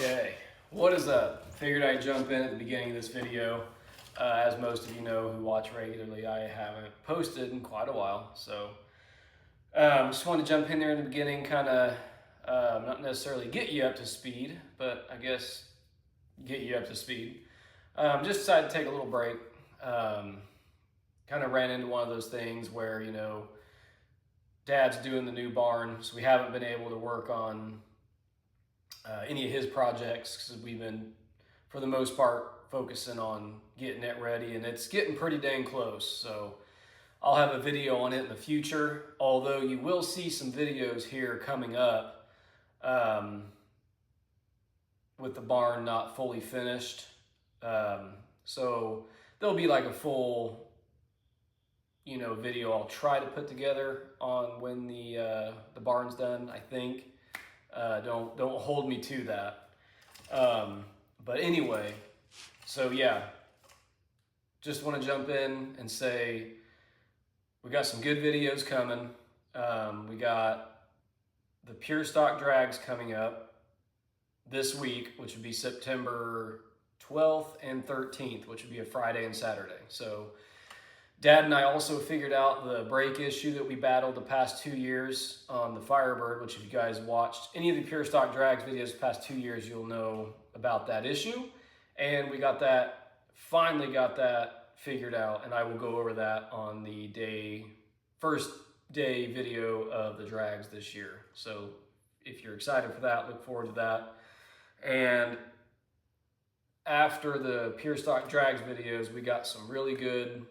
Okay, what is up? Figured I'd jump in at the beginning of this video. As most of you know who watch regularly, I haven't posted in quite a while, so just wanted to jump in there in the beginning, kind of not necessarily get you up to speed, but I guess get you up to speed. Just decided to take a little break. Kind of ran into one of those things where, Dad's doing the new barn, so we haven't been able to work on any of his projects because we've been, for the most part, focusing on getting it ready, and it's getting pretty dang close. So I'll have a video on it in the future, although you will see some videos here coming up with the barn not fully finished. So there'll be like a full video I'll try to put together on when the barn's done, I think. Don't hold me to that. But anyway, so yeah, just want to jump in and say we got some good videos coming. We got the Pure Stock Drags coming up this week, which would be September 12th and 13th, which would be a Friday and Saturday. So Dad and I also figured out the brake issue that we battled the past 2 years on the Firebird, which if you guys watched any of the Pure Stock Drags videos the past 2 years, you'll know about that issue. And we finally got that figured out, and I will go over that on the first day video of the drags this year. So if you're excited for that, look forward to that. And after the Pure Stock Drags videos, we got some really good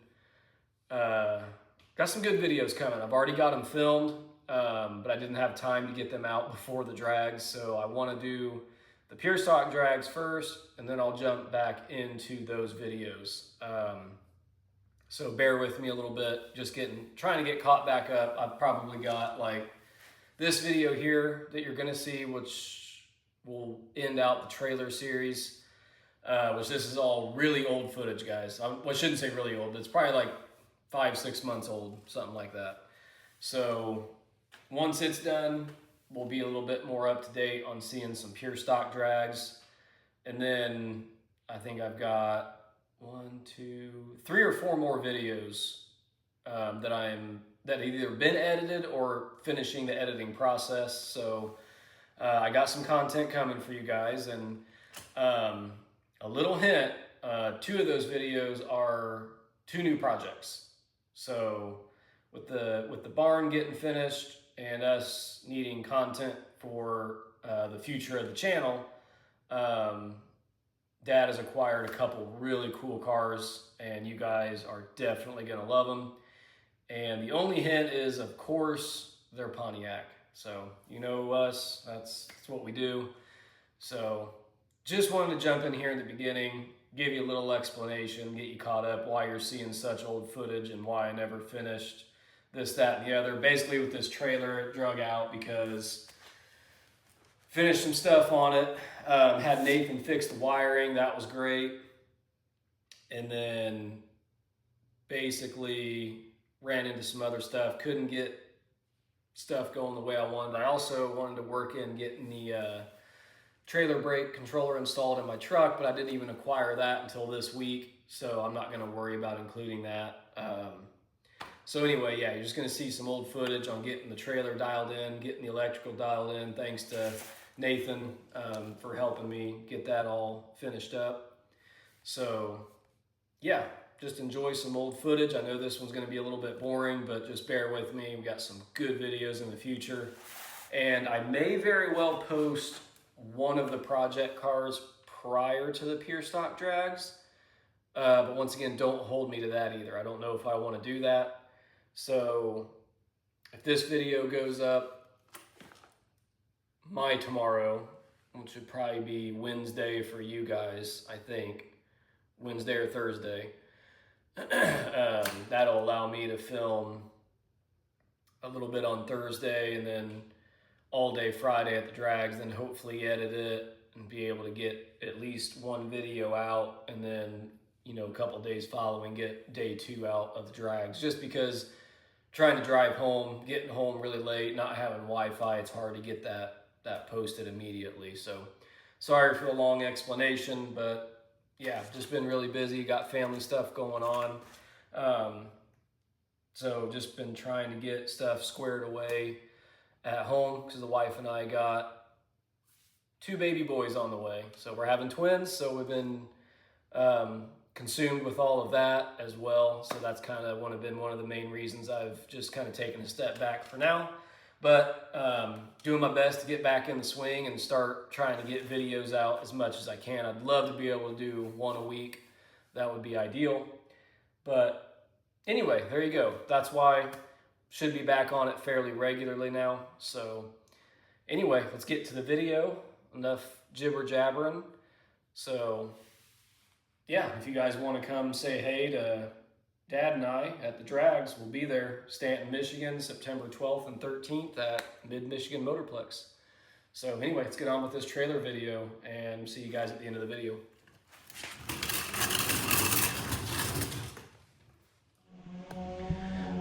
got some good videos coming. I've already got them filmed, but I didn't have time to get them out before the drags. So I want to do the Pure Stock Drags first, and then I'll jump back into those videos. So bear with me a little bit, just trying to get caught back up. I've probably got like this video here that you're gonna see, which will end out the trailer series, which this is all really old footage, guys. I shouldn't say really old, but it's probably like 5-6 months old, something like that. So once it's done, we'll be a little bit more up to date on seeing some Pure Stock Drags. And then I think I've got 3 or 4 more videos that have either been edited or finishing the editing process. So I got some content coming for you guys, and a little hint, 2 of those videos are 2 new projects. So with the barn getting finished and us needing content for the future of the channel, Dad has acquired a couple really cool cars, and you guys are definitely gonna love them. And the only hint is, of course, they're Pontiac. So you know us, that's what we do. So just wanted to jump in here in the beginning, give you a little explanation, get you caught up why you're seeing such old footage and why I never finished this, that, and the other. Basically with this trailer, it drug out because finished some stuff on it. Had Nathan fix the wiring, that was great. And then basically ran into some other stuff, couldn't get stuff going the way I wanted. I also wanted to work in getting the trailer brake controller installed in my truck, but I didn't even acquire that until this week, so I'm not gonna worry about including that. So anyway, yeah, you're just gonna see some old footage on getting the trailer dialed in, getting the electrical dialed in, thanks to Nathan for helping me get that all finished up. So yeah, just enjoy some old footage. I know this one's gonna be a little bit boring, but just bear with me. We got some good videos in the future, and I may very well post one of the project cars prior to the Pure Stock Drags, but once again, don't hold me to that either. I don't know if I want to do that. So if this video goes up tomorrow, which would probably be Wednesday for you guys, I think Wednesday or Thursday, that'll allow me to film a little bit on Thursday and then all day Friday at the drags, then hopefully edit it and be able to get at least one video out, and then a couple days following get day 2 out of the drags, just because trying to drive home, getting home really late, not having Wi-Fi, it's hard to get that posted immediately. So Sorry for the long explanation, but yeah, just been really busy, got family stuff going on. So just been trying to get stuff squared away at home because the wife and I got 2 baby boys on the way. So we're having twins, so we've been consumed with all of that as well. So that's kind of been one of the main reasons I've just kind of taken a step back for now. But doing my best to get back in the swing and start trying to get videos out as much as I can. I'd love to be able to do 1 a week. That would be ideal. But anyway, there you go. That's why should be back on it fairly regularly now. So anyway, let's get to the video. Enough jibber jabbering. So yeah, if you guys want to come say hey to Dad and I at the drags, we'll be there, Stanton, Michigan, September 12th and 13th at Mid-Michigan Motorplex. So anyway, let's get on with this trailer video and see you guys at the end of the video.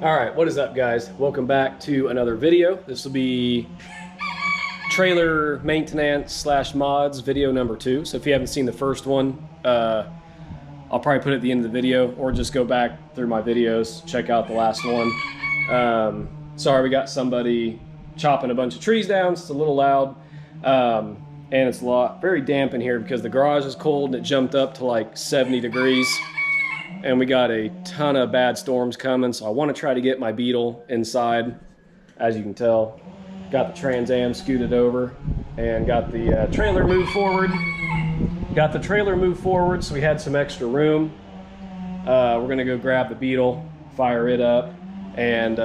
All right, what is up, guys? Welcome back to another video. This will be trailer maintenance / mods video number 2. So if you haven't seen the first one, I'll probably put it at the end of the video, or just go back through my videos, check out the last one. Sorry, we got somebody chopping a bunch of trees down. So it's a little loud, and it's very damp in here because the garage is cold and it jumped up to like 70 degrees. And we got a ton of bad storms coming, so I want to try to get my Beetle inside. As you can tell, got the Trans Am scooted over and got the trailer moved forward. Got the trailer moved forward, so we had some extra room. We're gonna go grab the Beetle, fire it up, and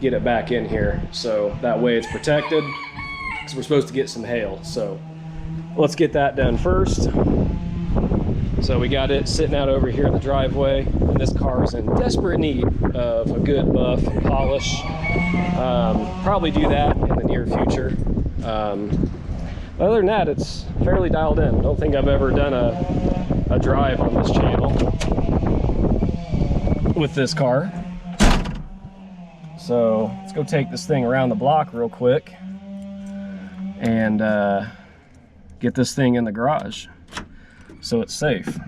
get it back in here. So that way it's protected, because we're supposed to get some hail. So let's get that done first. So we got it sitting out over here in the driveway, and this car is in desperate need of a good buff and polish. Probably do that in the near future. Other than that, it's fairly dialed in. I don't think I've ever done a drive on this channel with this car. So let's go take this thing around the block real quick and get this thing in the garage so it's safe.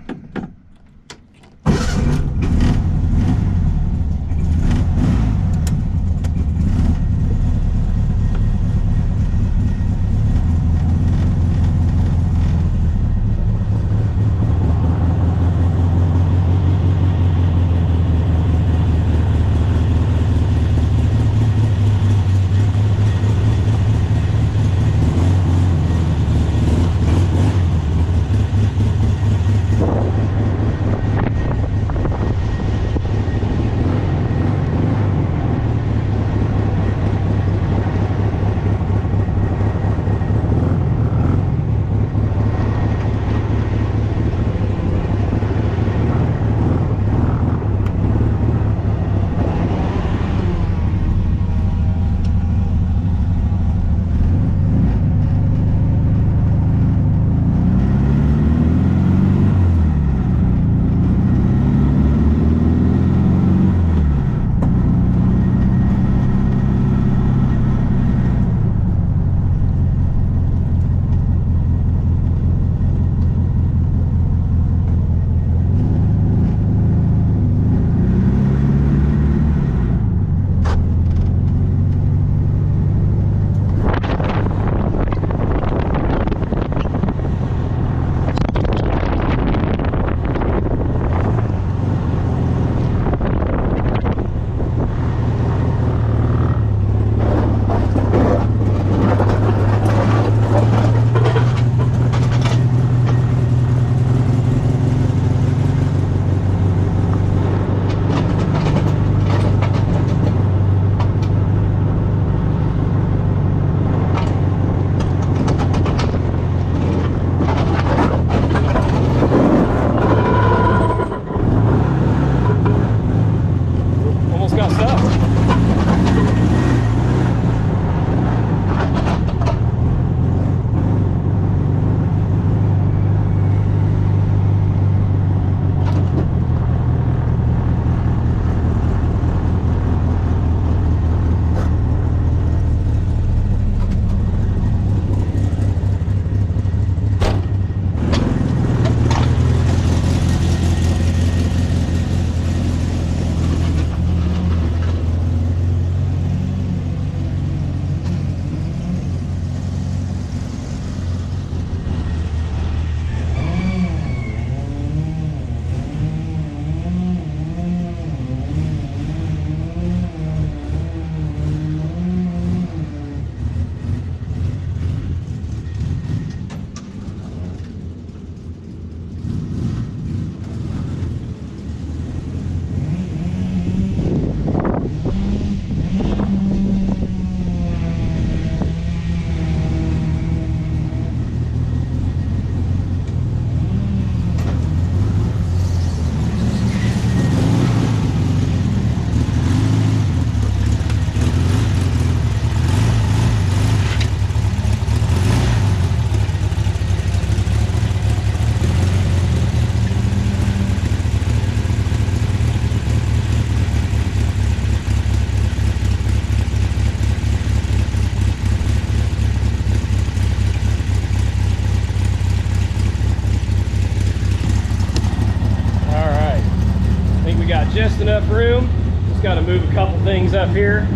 Just got to move a couple things up here.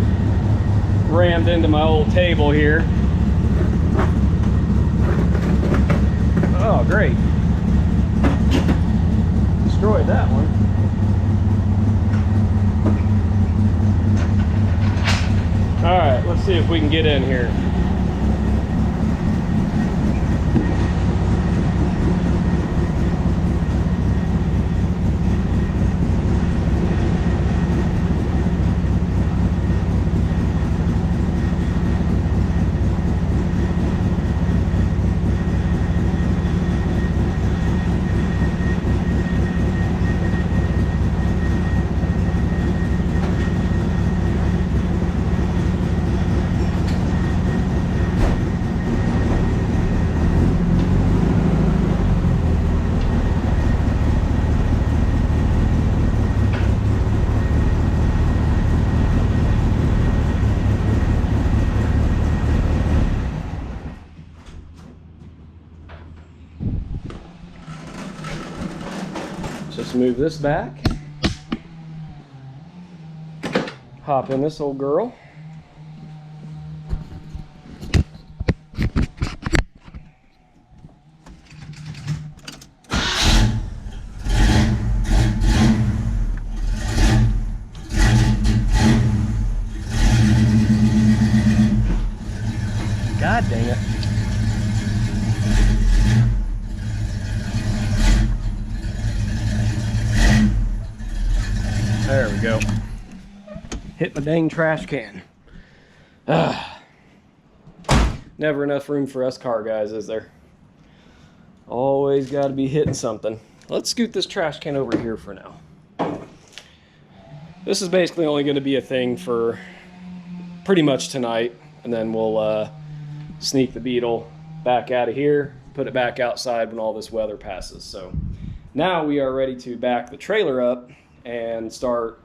Rammed into my old table here. Oh, great. Destroyed that one. All right, let's see if we can get in here. Just move this back. Hop in this old girl. God dang it. There we go. Hit my dang trash can. Never enough room for us car guys, is there? Always got to be hitting something. Let's scoot this trash can over here for now. This is basically only going to be a thing for pretty much tonight, and then we'll sneak the Beetle back out of here, put it back outside when all this weather passes. So now we are ready to back the trailer up and start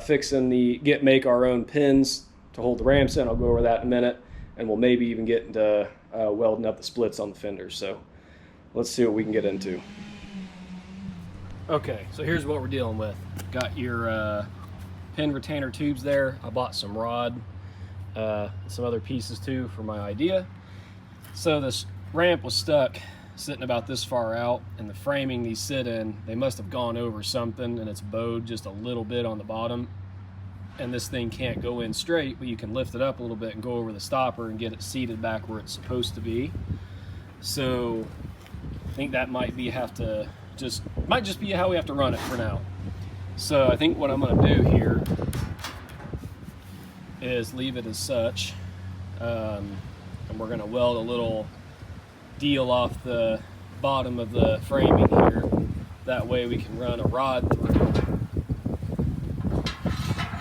fixing make our own pins to hold the ramps in. I'll go over that in a minute, and we'll maybe even get into welding up the splits on the fenders. So let's see what we can get into. Okay, so here's what we're dealing with. Got your pin retainer tubes there. I bought some rod, some other pieces too for my idea. So this ramp was stuck sitting about this far out, and the framing these sit in, they must have gone over something and it's bowed just a little bit on the bottom, and this thing can't go in straight, but you can lift it up a little bit and go over the stopper and get it seated back where it's supposed to be. So I think that might just be how we have to run it for now. So I think what I'm going to do here is leave it as such, and we're going to weld a little deal off the bottom of the framing here. That way we can run a rod through.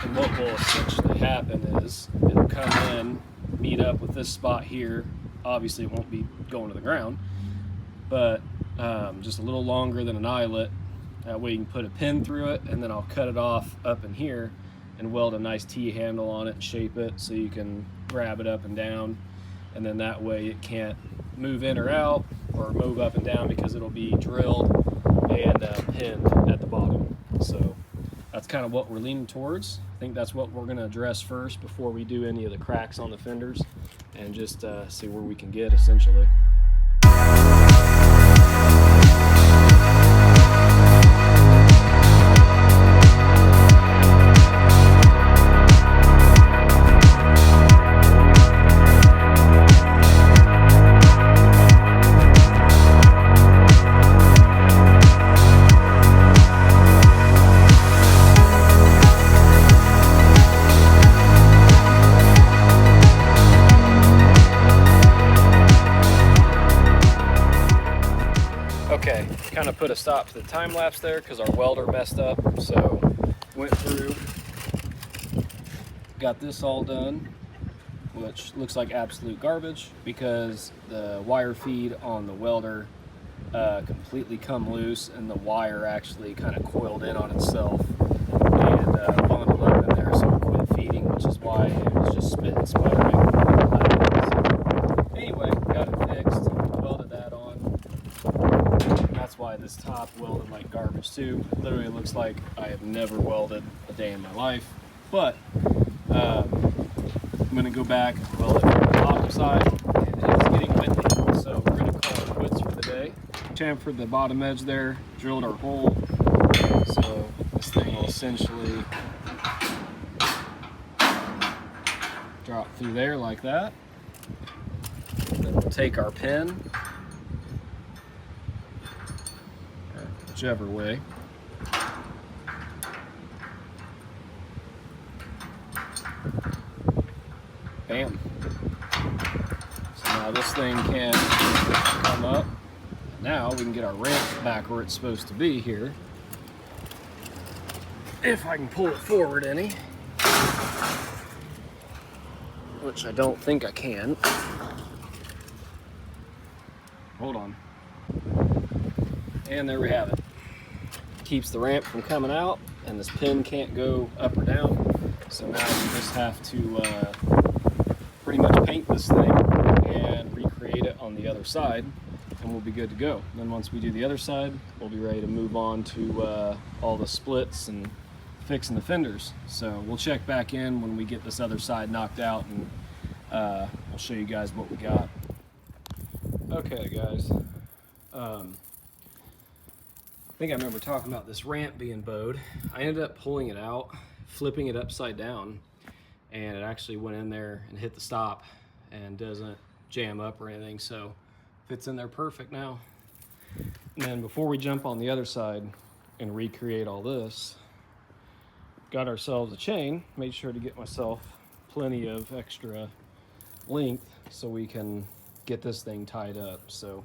And what will essentially happen is it'll come in, meet up with this spot here. Obviously it won't be going to the ground, but just a little longer than an eyelet. That way you can put a pin through it, and then I'll cut it off up in here and weld a nice T-handle on it and shape it so you can grab it up and down, and then that way it can't move in or out or move up and down because it'll be drilled and pinned at the bottom. So that's kind of what we're leaning towards. I think that's what we're going to address first before we do any of the cracks on the fenders, and just see where we can get essentially. Okay, kind of put a stop to the time lapse there because our welder messed up. So went through, got this all done, which looks like absolute garbage because the wire feed on the welder completely come loose, and the wire actually kind of coiled in on itself and bundled up in there, so it quit feeding, which is why it was just spit and sputtering. Anyway, got it fixed, welded that on. That's why this top welded like garbage to. Literally looks like I have never welded a day in my life. But I'm gonna go back and weld it from the bottom side. And it's getting windy, so we're gonna call it quits for the day. Chamfered the bottom edge there, drilled our hole. So this thing will essentially drop through there like that. Then we'll take our pin, whichever way. Bam. So now this thing can come up. Now we can get our ramp back where it's supposed to be here. If I can pull it forward any. Which I don't think I can. Hold on. And there we have it. Keeps the ramp from coming out, and this pin can't go up or down. So now we just have to pretty much paint this thing and recreate it on the other side, and we'll be good to go. And then once we do the other side, we'll be ready to move on to all the splits and fixing the fenders. So we'll check back in when we get this other side knocked out, and I'll show you guys what we got. Okay guys, I think I remember talking about this ramp being bowed. I ended up pulling it out, flipping it upside down, and it actually went in there and hit the stop and doesn't jam up or anything, so fits in there perfect now. And then before we jump on the other side and recreate all this, got ourselves a chain. Made sure to get myself plenty of extra length so we can get this thing tied up. So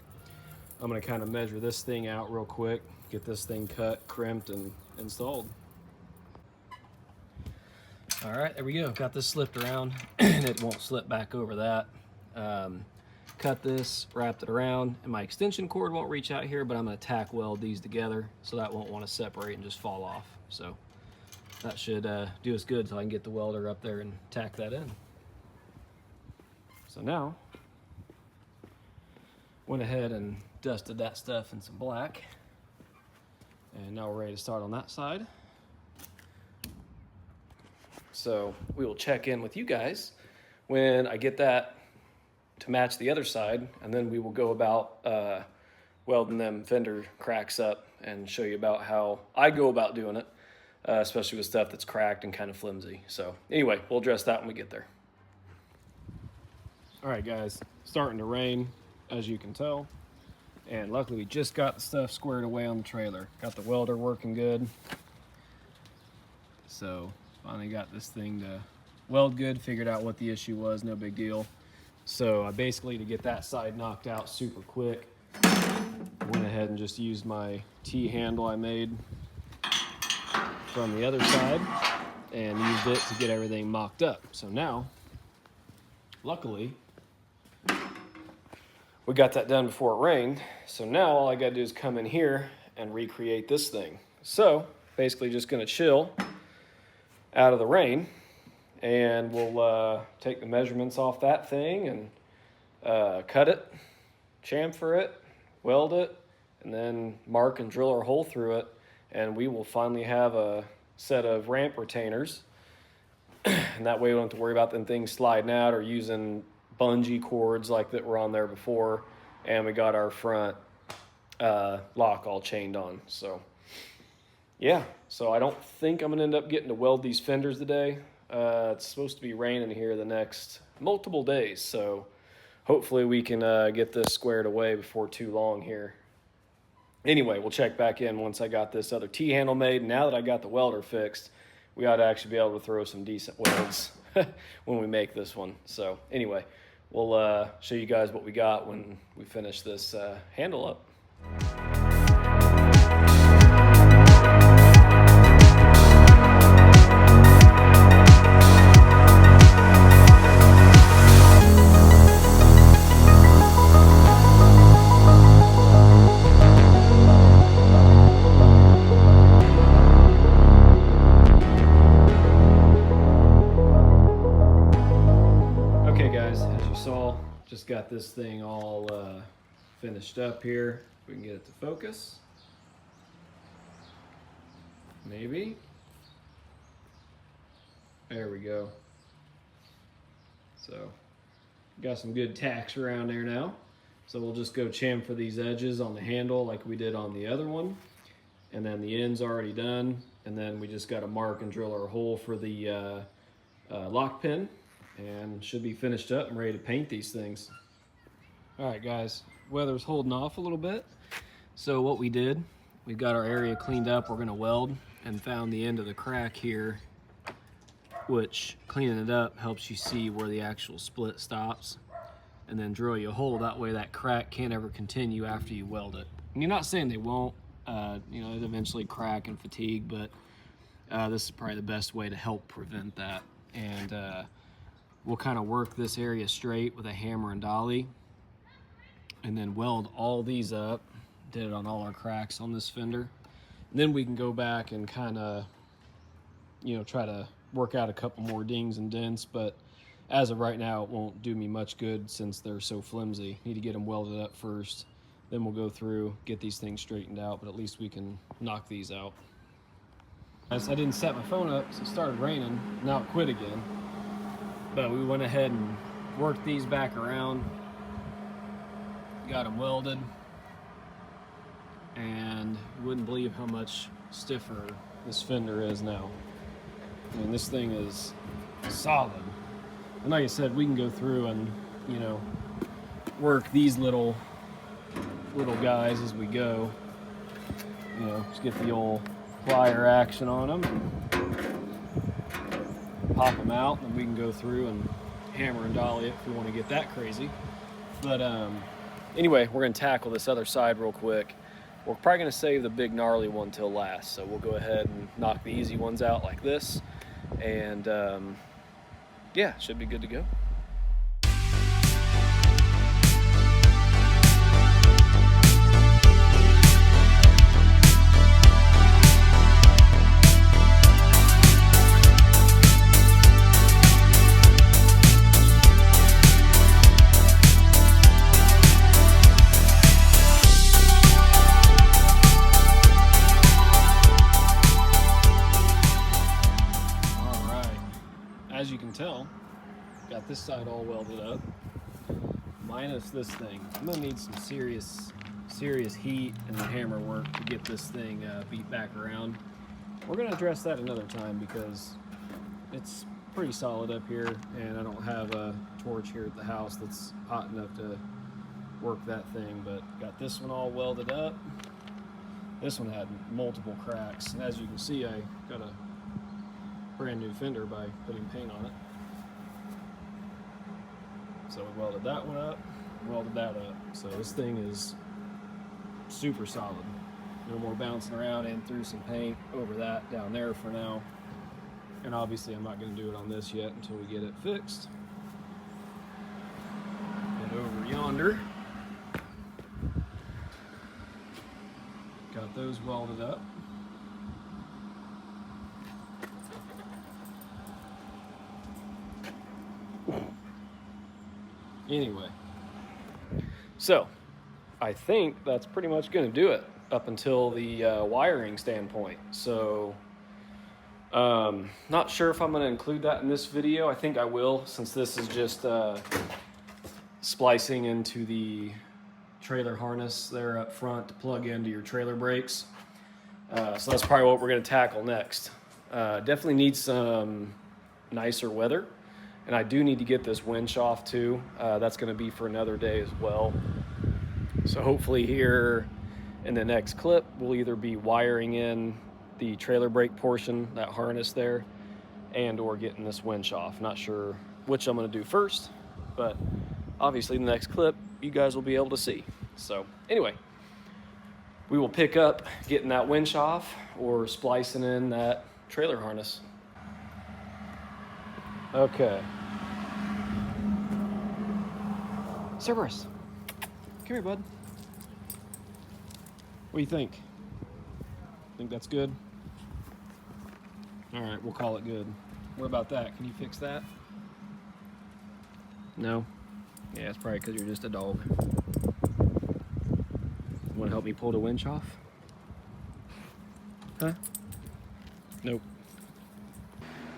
I'm gonna kind of measure this thing out real quick, get this thing cut, crimped, and installed. All right, there we go. Got this slipped around and it won't slip back over that. Cut this, wrapped it around, and my extension cord won't reach out here, but I'm gonna tack weld these together so that won't want to separate and just fall off. So that should do us good so I can get the welder up there and tack that in. So now, went ahead and dusted that stuff in some black. And now we're ready to start on that side. So we will check in with you guys when I get that to match the other side, and then we will go about welding them fender cracks up and show you about how I go about doing it, especially with stuff that's cracked and kind of flimsy. So anyway, we'll address that when we get there. All right guys, starting to rain, as you can tell. And luckily we just got the stuff squared away on the trailer. Got the welder working good. So finally got this thing to weld good, figured out what the issue was, no big deal. So I basically, to get that side knocked out super quick, went ahead and just used my T-handle I made from the other side and used it to get everything mocked up. So now, luckily, we got that done before it rained. So now all I gotta do is come in here and recreate this thing. So basically just gonna chill out of the rain, and we'll take the measurements off that thing and cut it, chamfer it, weld it, and then mark and drill our hole through it, and we will finally have a set of ramp retainers. And that way we don't have to worry about them things sliding out or using bungee cords like that were on there before. And we got our front lock all chained on. So yeah, so I don't think I'm gonna end up getting to weld these fenders today. It's supposed to be raining here the next multiple days, so hopefully we can get this squared away before too long here. Anyway, we'll check back in once I got this other T-handle made. Now that I got the welder fixed, we ought to actually be able to throw some decent welds when we make this one. So anyway, we'll show you guys what we got when we finish this handle up. Just got this thing all finished up here. We can get it to focus. maybe. There we go. So, got some good tacks around there now. So we'll just go chamfer these edges on the handle like we did on the other one. And then the end's already done. And then we just got to mark and drill our hole for the lock pin. And should be finished up and ready to paint these things. All right, guys, weather's holding off a little bit. So what we did, we've got our area cleaned up. We're gonna weld and found the end of the crack here, which cleaning it up helps you see where the actual split stops, and then drill you a hole. That way that crack can't ever continue after you weld it. And you're not saying they won't, you know, it'll eventually crack and fatigue, but this is probably the best way to help prevent that. And we'll kind of work this area straight with a hammer and dolly, and then weld all these up. Did it on all our cracks on this fender. And then we can go back and kind of, you know, try to work out a couple more dings and dents, but as of right now, it won't do me much good since they're so flimsy. Need to get them welded up first, then we'll go through, get these things straightened out, but at least we can knock these out. I didn't set my phone up, so it started raining. Now it quit again. But we went ahead and worked these back around, got them welded, and you wouldn't believe how much stiffer this fender is now. I mean, this thing is solid. And like I said, we can go through and, you know, work these little guys as we go. You know, just get the old plier action on them. Pop them out, and we can go through and hammer and dolly it if we want to get that crazy. But anyway, we're going to tackle this other side real quick. We're probably going to save the big gnarly one till last, so we'll go ahead and knock the easy ones out like this, and yeah, should be good to go. As you can tell, got this side all welded up, minus this thing. I'm gonna need some serious heat and hammer work to get this thing beat back around. We're gonna address that another time because it's pretty solid up here, and I don't have a torch here at the house that's hot enough to work that thing. But got this one all welded up. This one had multiple cracks, and as you can see, I got a brand new fender by putting paint on it. So we welded that one up, welded that up. So this thing is super solid. No more bouncing around and through some paint over that down there for now. And obviously I'm not going to do it on this yet until we get it fixed. Head over yonder. Got those welded up. Anyway, so I think that's pretty much going to do it up until the wiring standpoint. So not sure if I'm going to include that in this video. I think I will, since this is just splicing into the trailer harness there up front to plug into your trailer brakes. So that's probably what we're going to tackle next. Definitely need some nicer weather. And I do need to get this winch off too. That's going to be for another day as well. So hopefully here in the next clip, we'll either be wiring in the trailer brake portion, that harness there, and or getting this winch off. Not sure which I'm going to do first, but obviously in the next clip, you guys will be able to see. So anyway, we will pick up getting that winch off or splicing in that trailer harness. Okay. Cerberus, come here, bud. What do you think? Think that's good? All right, we'll call it good. What about that? Can you fix that? No? Yeah, it's probably because you're just a dog. Want to help me pull the winch off? Huh? Nope.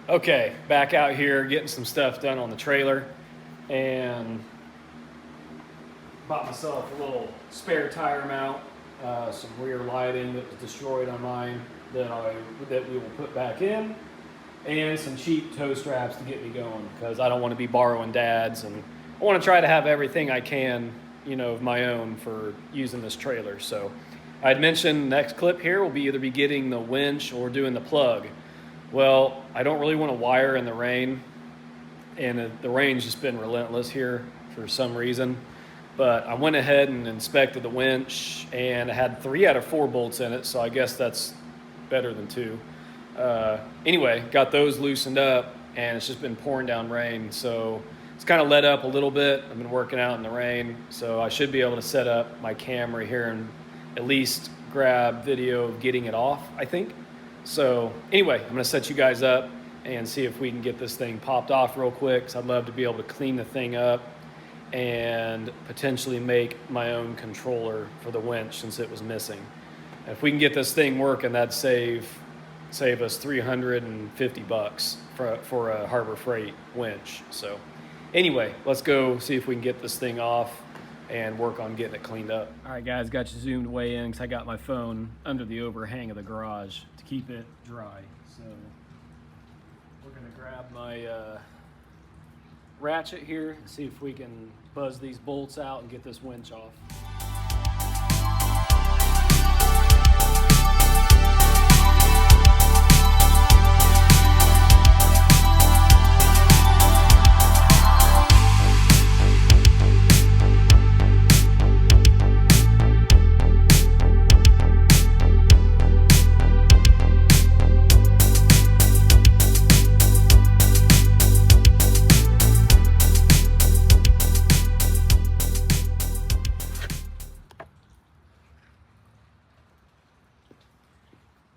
Okay, back out here getting some stuff done on the trailer, and bought myself a little spare tire mount, some rear lighting that was destroyed on mine that we will put back in, and some cheap tow straps to get me going, because I don't want to be borrowing Dad's, and I want to try to have everything I can, you know, of my own for using this trailer. So I'd mentioned next clip here will be either be getting the winch or doing the plug. Well, I don't really want to wire in the rain, and the rain's just been relentless here for some reason. But I went ahead and inspected the winch, and it had 3 out of 4 bolts in it, so I guess that's better than 2. Anyway, got those loosened up, and it's just been pouring down rain, so it's kind of let up a little bit. I've been working out in the rain, so I should be able to set up my camera here and at least grab video of getting it off, I think. So anyway, I'm gonna set you guys up and see if we can get this thing popped off real quick, because I'd love to be able to clean the thing up and potentially make my own controller for the winch since it was missing. And if we can get this thing working, that'd save us $350 for a Harbor Freight winch. So anyway, let's go see if we can get this thing off and work on getting it cleaned up. All right, guys, got you zoomed way in because I got my phone under the overhang of the garage to keep it dry. So we're gonna grab my ratchet here and see if we can buzz these bolts out and get this winch off.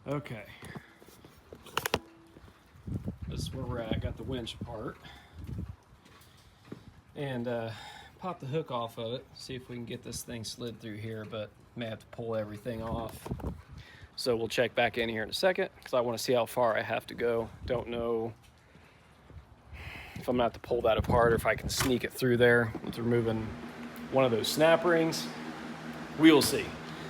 Okay, this is where we're at. Got the winch apart, and pop the hook off of it, see if we can get this thing slid through here, but may have to pull everything off. So we'll check back in here in a second, because I want to see how far I have to go. Don't know if I'm gonna have to pull that apart or if I can sneak it through there with removing one of those snap rings. We will see.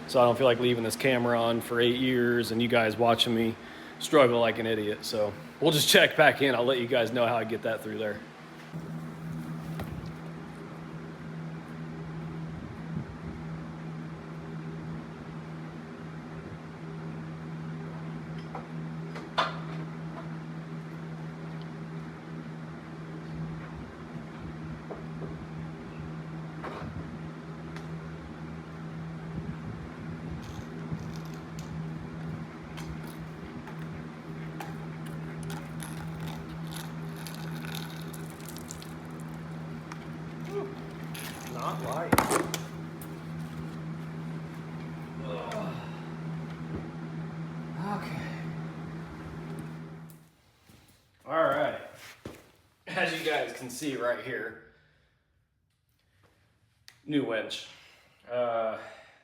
So I don't feel like leaving this camera on for 8 years and you guys watching me struggle like an idiot. So we'll just check back in. I'll let you guys know how I get that through there. Not light. Okay. All right. As you guys can see right here, new winch.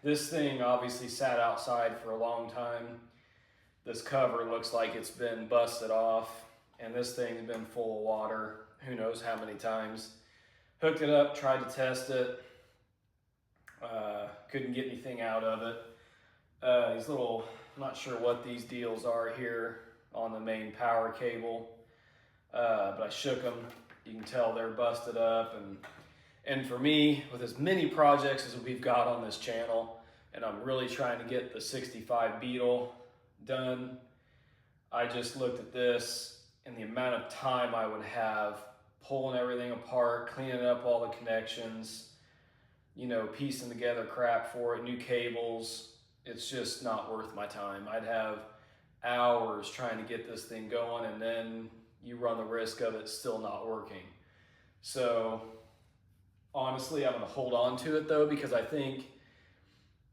This thing obviously sat outside for a long time. This cover looks like it's been busted off, and this thing's been full of water who knows how many times. Hooked it up, tried to test it, couldn't get anything out of it. These little, I'm not sure what these deals are here on the main power cable, but I shook them. You can tell they're busted up, and for me, with as many projects as we've got on this channel, and I'm really trying to get the 65 Beetle done, I just looked at this and the amount of time I would have pulling everything apart, cleaning up all the connections, you know, piecing together crap for it, new cables. It's just not worth my time. I'd have hours trying to get this thing going, and then you run the risk of it still not working. So honestly, I'm gonna hold on to it though, because I think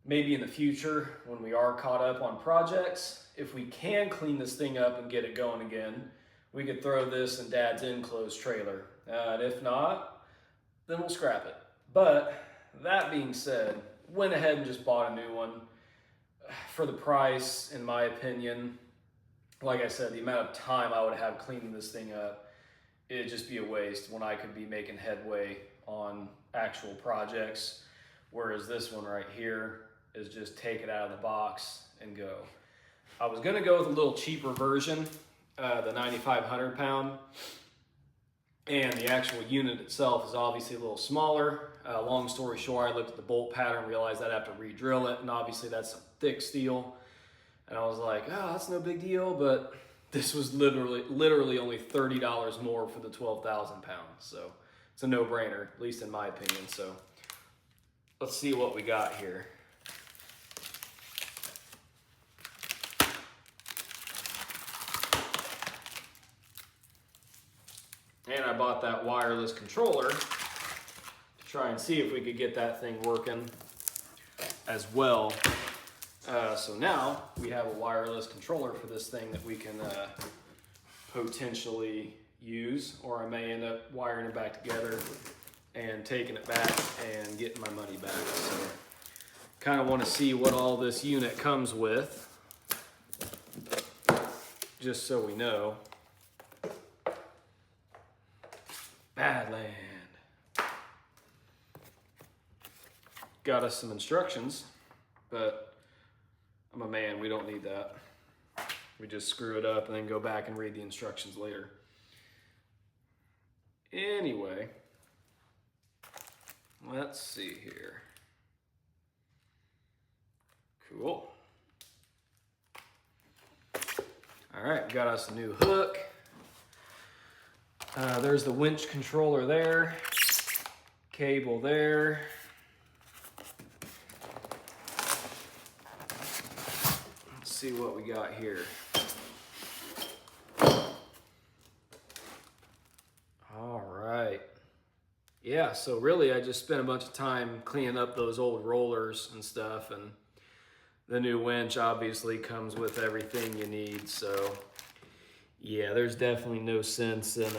maybe in the future, when we are caught up on projects, if we can clean this thing up and get it going again, we could throw this in Dad's enclosed trailer. And if not, then we'll scrap it. But that being said, went ahead and just bought a new one. For the price, in my opinion, like I said, the amount of time I would have cleaning this thing up, it'd just be a waste when I could be making headway on actual projects. Whereas this one right here is just take it out of the box and go. I was gonna go with a little cheaper version, the 9,500 pound. And the actual unit itself is obviously a little smaller. Long story short, I looked at the bolt pattern, realized I'd have to re-drill it, and obviously that's some thick steel. And I was like, oh, that's no big deal, but this was literally only $30 more for the 12,000 pounds. So it's a no-brainer, at least in my opinion. So let's see what we got here. And I bought that wireless controller to try and see if we could get that thing working as well. So now we have a wireless controller for this thing that we can potentially use, or I may end up wiring it back together and taking it back and getting my money back. So kind of want to see what all this unit comes with, just so we know. Badland. Got us some instructions, but I'm a man, we don't need that. We just screw it up and then go back and read the instructions later. Anyway, let's see here. Cool. All right, got us a new hook. There's the winch controller there, cable there. Let's see what we got here. All right. Yeah, so really I just spent a bunch of time cleaning up those old rollers and stuff, and the new winch obviously comes with everything you need, so yeah, there's definitely no sense in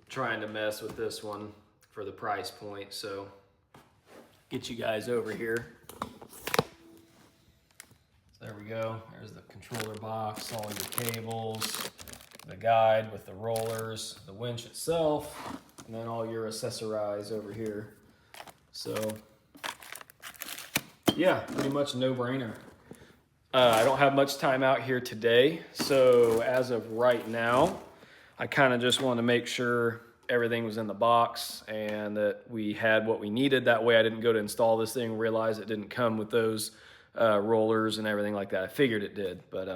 trying to mess with this one for the price point. So get you guys over here. So there we go. There's the controller box, all your cables, the guide with the rollers, the winch itself, and then all your accessorize over here. So yeah, pretty much a no-brainer. I don't have much time out here today, so as of right now, I kind of just wanted to make sure everything was in the box and that we had what we needed. That way I didn't go to install this thing and realize it didn't come with those rollers and everything like that. I figured it did, but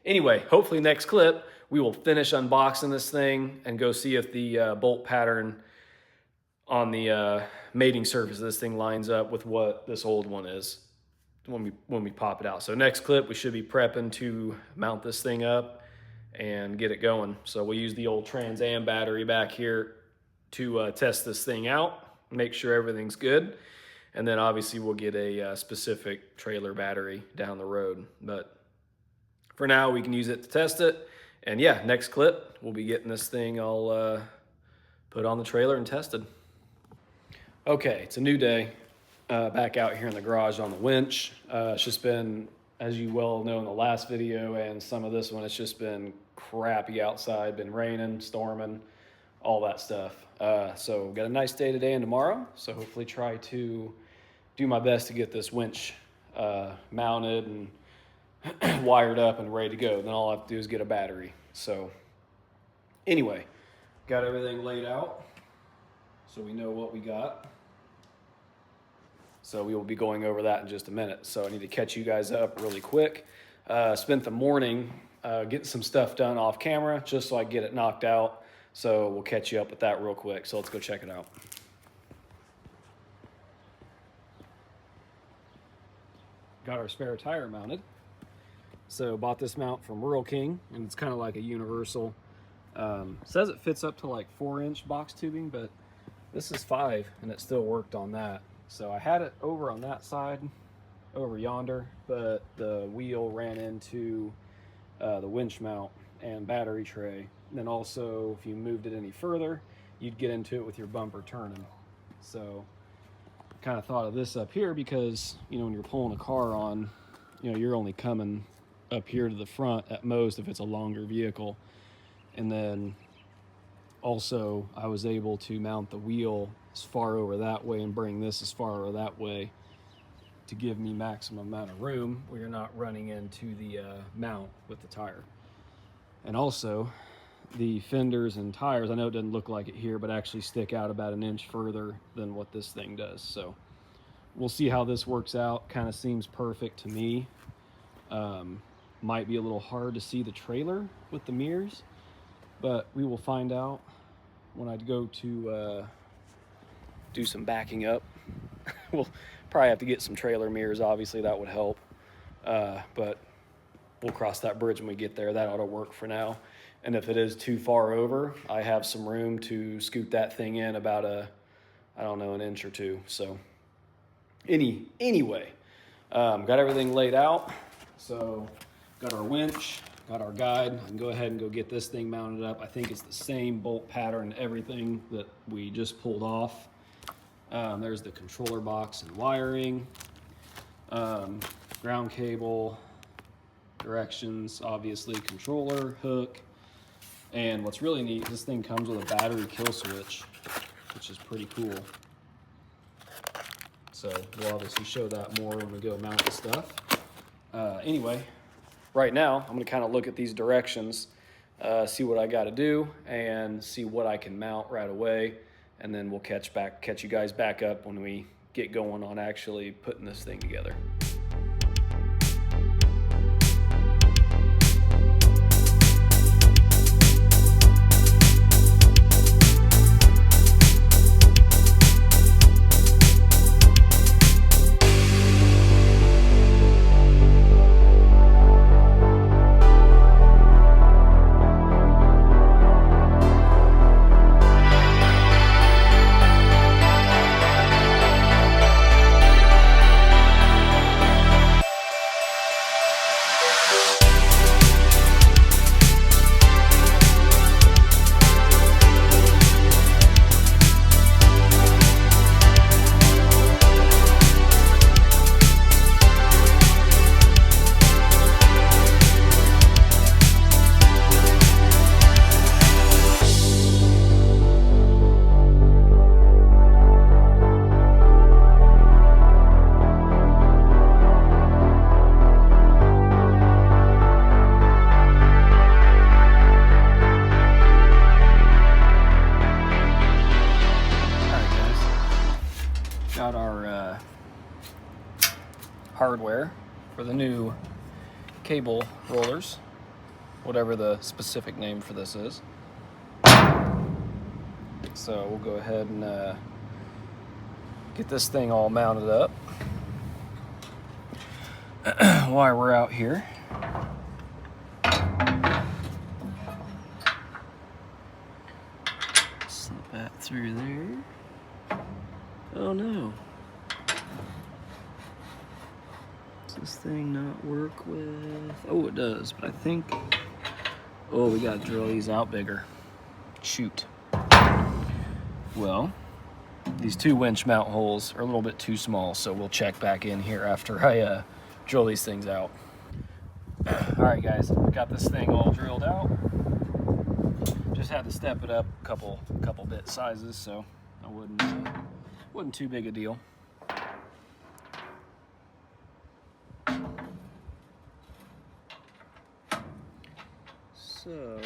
anyway, hopefully next clip we will finish unboxing this thing and go see if the bolt pattern on the mating surface of this thing lines up with what this old one is when we pop it out. So next clip, we should be prepping to mount this thing up and get it going. So we'll use the old Trans Am battery back here to test this thing out, make sure everything's good. And then obviously we'll get a specific trailer battery down the road. But for now, we can use it to test it. And yeah, next clip, we'll be getting this thing all put on the trailer and tested. Okay, it's a new day. Back out here in the garage on the winch. It's just been, as you well know in the last video and some of this one, it's just been crappy outside, been raining, storming, all that stuff. So got a nice day today and tomorrow, so hopefully try to do my best to get this winch mounted and wired up and ready to go. Then all I have to do is get a battery. So anyway, got everything laid out so we know what we got. So we will be going over that in just a minute. So I need to catch you guys up really quick. Spent the morning getting some stuff done off camera just so I get it knocked out. So we'll catch you up with that real quick. So let's go check it out. Got our spare tire mounted. So bought this mount from Rural King, and it's kind of like a universal. Says it fits up to like 4-inch box tubing, but this is 5 and it still worked on that. So I had it over on that side, over yonder, but the wheel ran into the winch mount and battery tray. And then also, if you moved it any further, you'd get into it with your bumper turning. So kind of thought of this up here because, you know, when you're pulling a car on, you know, you're only coming up here to the front at most if it's a longer vehicle. And then also I was able to mount the wheel as far over that way and bring this as far over that way to give me maximum amount of room where you're not running into the mount with the tire. And also the fenders and tires, I know it doesn't look like it here, but actually stick out about an inch further than what this thing does. So we'll see how this works out. Kind of seems perfect to me. Might be a little hard to see the trailer with the mirrors, but we will find out when I go to do some backing up. We'll probably have to get some trailer mirrors, obviously that would help, but we'll cross that bridge when we get there. That ought to work for now. And if it is too far over, I have some room to scoot that thing in about I don't know, an inch or two. So anyway, got everything laid out. So got our winch, got our guide. I can go ahead and go get this thing mounted up. I think it's the same bolt pattern, everything that we just pulled off. There's the controller box and wiring, ground cable, directions, obviously, controller, hook. And what's really neat, this thing comes with a battery kill switch, which is pretty cool. So we'll obviously show that more when we go mount the stuff. Anyway, right now, I'm gonna kind of look at these directions, see what I gotta do, and see what I can mount right away. And then we'll catch you guys back up when we get going on actually putting this thing together. Got our hardware for the new cable rollers, whatever the specific name for this is. So we'll go ahead and get this thing all mounted up. While we're out here, slip that through there. Oh no. Does this thing not work with... Oh, it does, but I think... Oh, we gotta drill these out bigger. Shoot. Well, these two winch mount holes are a little bit too small, so we'll check back in here after I drill these things out. All right, guys, I got this thing all drilled out. Just had to step it up a couple bit sizes, so I wasn't too big a deal. So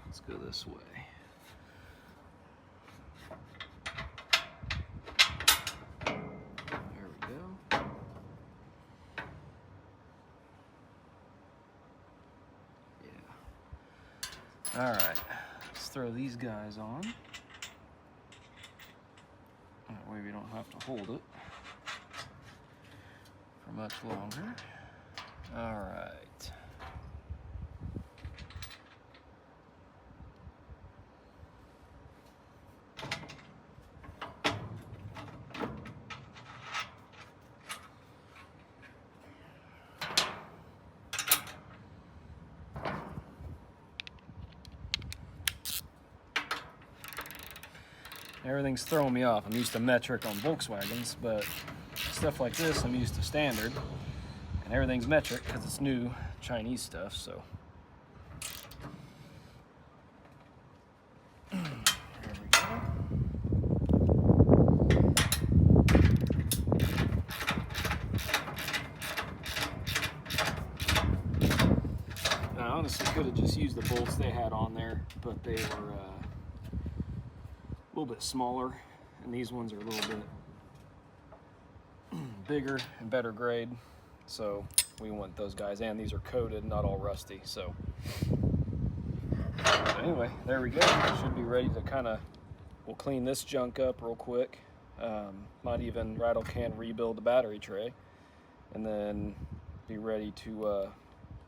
let's go this way. There we go. Yeah. All right, let's throw these guys on. That way we don't have to hold it for much longer. All right. Everything's throwing me off. I'm used to metric on Volkswagens, but stuff like this I'm used to standard. And everything's metric because it's new Chinese stuff, so. There we go. I honestly could have just used the bolts they had on there, but they were a little bit smaller, and these ones are a little bit bigger and better grade, so we want those guys, and these are coated, not all rusty. So anyway, there we go. Should be ready to we'll clean this junk up real quick. Might even rattle can rebuild the battery tray, and then be ready to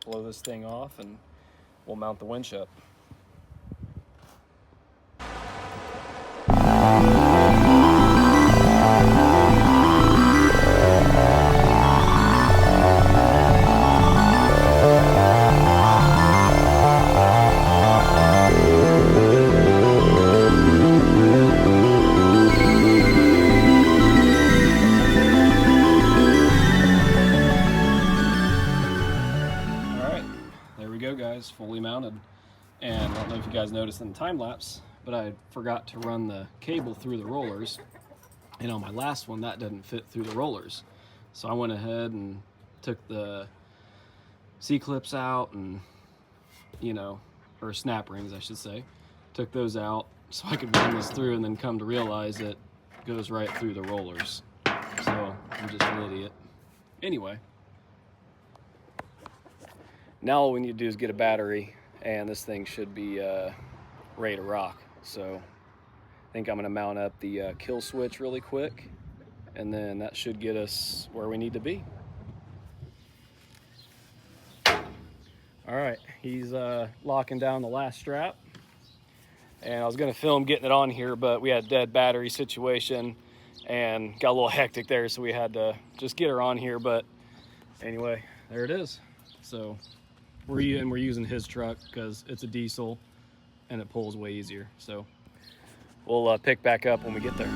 blow this thing off, and we'll mount the winch up. Guys, fully mounted. And I don't know if you guys noticed in the time lapse, but I forgot to run the cable through the rollers, and on my last one that didn't fit through the rollers, so I went ahead and took the C-clips out, and or snap rings I should say, took those out so I could run this through, and then come to realize it goes right through the rollers. So I'm just an idiot. Anyway, now all we need to do is get a battery, and this thing should be ready to rock. So I think I'm gonna mount up the kill switch really quick, and then that should get us where we need to be. All right, he's locking down the last strap, and I was gonna film getting it on here, but we had a dead battery situation and got a little hectic there, so we had to just get her on here. But anyway, there it is. So we're using his truck because it's a diesel and it pulls way easier. So we'll pick back up when we get there.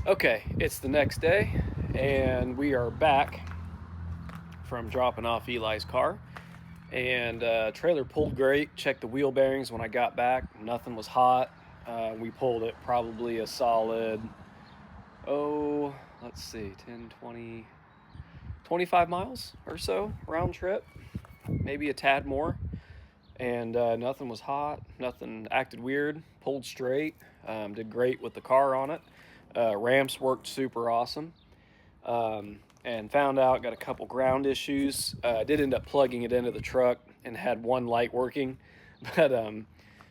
Okay, it's the next day, and we are back from dropping off Eli's car, and trailer pulled great. Checked the wheel bearings when I got back, nothing was hot. We pulled it probably a solid, let's see, 10, 20, 25 miles or so round trip. maybe a tad more. And nothing was hot, nothing acted weird, pulled straight, did great with the car on it. Ramps worked super awesome. And found out, got a couple ground issues. I did end up plugging it into the truck and had one light working, but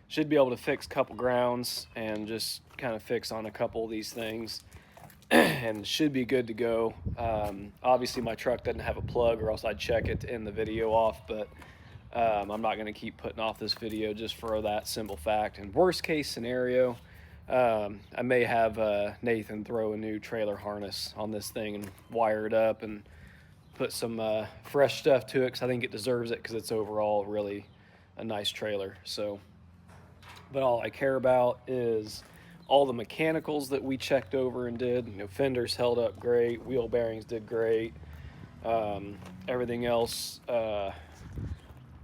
should be able to fix a couple grounds and just kind of fix on a couple of these things and should be good to go. Obviously my truck doesn't have a plug, or else I'd check it to end the video off, but I'm not going to keep putting off this video just for that simple fact. And worst case scenario, I may have Nathan throw a new trailer harness on this thing and wire it up and put some fresh stuff to it, because I think it deserves it, because it's overall really a nice trailer. So, but all I care about is all the mechanicals that we checked over and did. You know, fenders held up great, wheel bearings did great, everything else,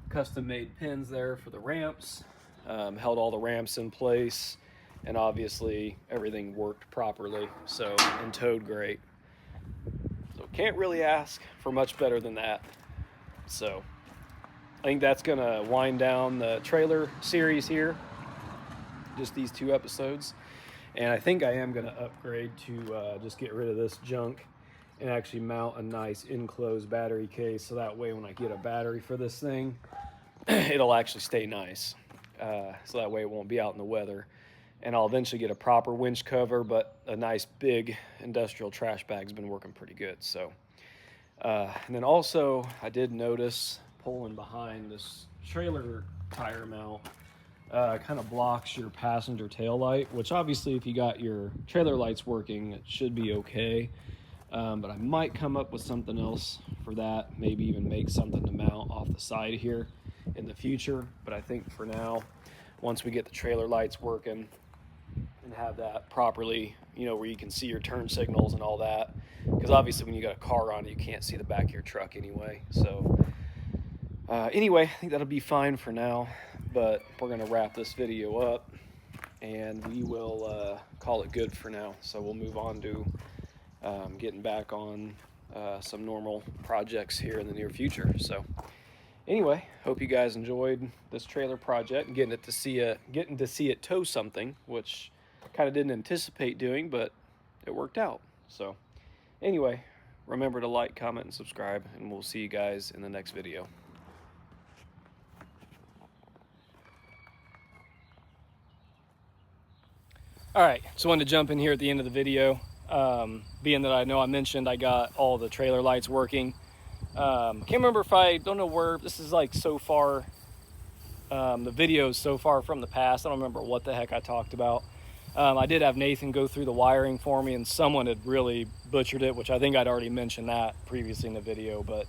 custom made pins there for the ramps, held all the ramps in place, and obviously everything worked properly, so, and towed great. So can't really ask for much better than that. So I think that's gonna wind down the trailer series here, just these 2 episodes. And I think I am gonna upgrade to just get rid of this junk and actually mount a nice enclosed battery case, so that way when I get a battery for this thing, it'll actually stay nice. So that way it won't be out in the weather. And I'll eventually get a proper winch cover, but a nice big industrial trash bag's been working pretty good. So, and then also I did notice pulling behind this trailer tire mount kind of blocks your passenger tail light, which obviously if you got your trailer lights working, it should be okay. But I might come up with something else for that, maybe even make something to mount off the side here in the future. But I think for now, once we get the trailer lights working and have that properly, you know, where you can see your turn signals and all that, because obviously when you got a car on it, you can't see the back of your truck anyway. So anyway, I think that'll be fine for now, but we're gonna wrap this video up and we will call it good for now. So we'll move on to getting back on some normal projects here in the near future. So anyway, hope you guys enjoyed this trailer project and getting to see it tow something, which kind of didn't anticipate doing, but it worked out. So anyway, remember to like, comment, and subscribe, and we'll see you guys in the next video. All right, so I wanted to jump in here at the end of the video. Being that I know I mentioned I got all the trailer lights working. Can't remember if I don't know where this is, like, so far, the videos so far from the past. I don't remember what the heck I talked about. I did have Nathan go through the wiring for me, and someone had really butchered it, which I think I'd already mentioned that previously in the video, but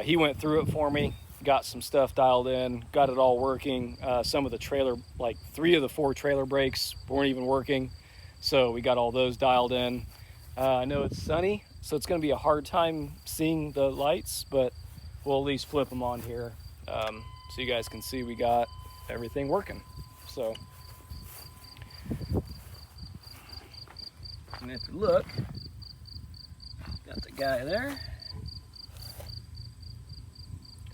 he went through it for me, got some stuff dialed in, got it all working. Some of the trailer, like 3 of the 4 trailer brakes weren't even working, so we got all those dialed in. I know it's sunny, so it's going to be a hard time seeing the lights, but we'll at least flip them on here so you guys can see we got everything working. So, and if you look, got the guy there,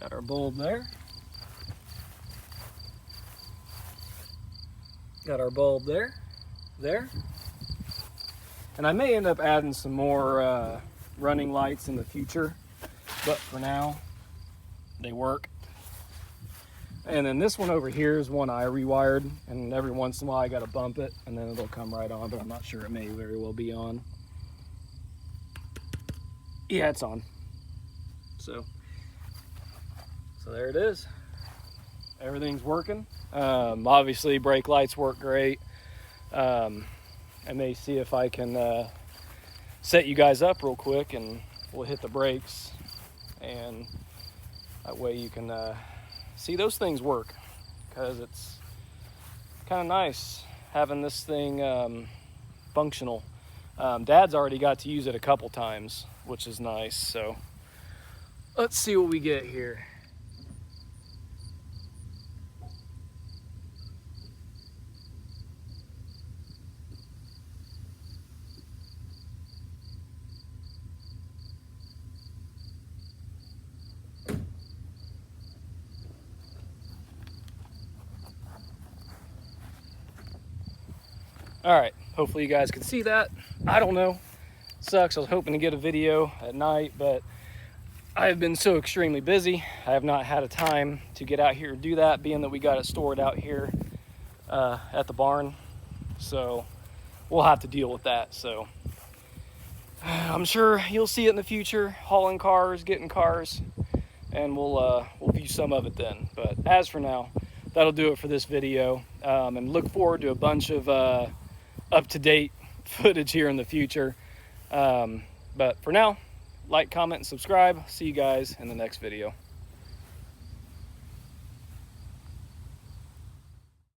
got our bulb there, got our bulb there, and I may end up adding some more running lights in the future, but for now they work. And then this one over here is one I rewired, and every once in a while I gotta bump it and then it'll come right on, but I'm not sure, it may very well be on. Yeah, it's on. So there it is. Everything's working. Obviously brake lights work great. I may see if I can set you guys up real quick and we'll hit the brakes, and that way you can see those things work, because it's kind of nice having this thing functional. Dad's already got to use it a couple times, which is nice. So let's see what we get here. All right, hopefully you guys can see that. I don't know, sucks. I was hoping to get a video at night, but I have been so extremely busy. I have not had a time to get out here and do that, being that we got it stored out here at the barn. So we'll have to deal with that. So I'm sure you'll see it in the future, hauling cars, getting cars, and we'll view some of it then. But as for now, that'll do it for this video, and look forward to a bunch of up-to-date footage here in the future. But for now, like, comment, and subscribe. See you guys in the next video.